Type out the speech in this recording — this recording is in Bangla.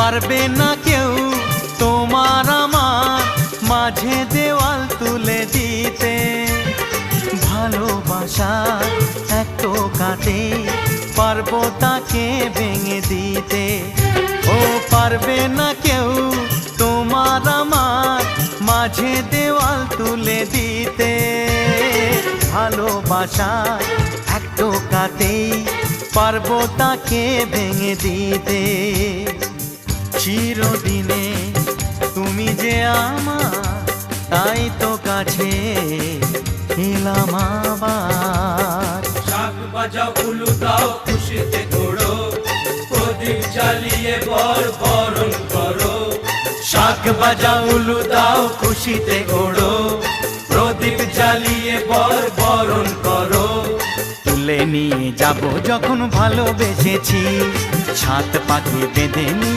পারবে না কেউ তোমার আমার মাঝে দেওয়াল তুলে দিতে। ভালোবাসার এক টোকাতে পারবো তাকে ভেঙে দিতে। ও পারবে না কেউ তোমার আমার মাঝে দেওয়াল তুলে দিতে। ভালোবাসার এক টোকাতেই পারবো তাকে ভেঙে দিতে। চিরদিনে তুমি যে আমার, তাই তো কাছে এলাম আবার। শাক বাজাও উলু দাও খুশিতে ঘোড়ো, প্রদীপ জ্বালিয়ে বর বরণ করো। শাক বাজাও উলু দাও খুশিতে ওড়ো, প্রদীপ জ্বালিয়ে বর বরণ করো। তুলে নিয়ে যাব যখন ভালোবেসেছি, ছাত পাখি বেঁধে নিয়ে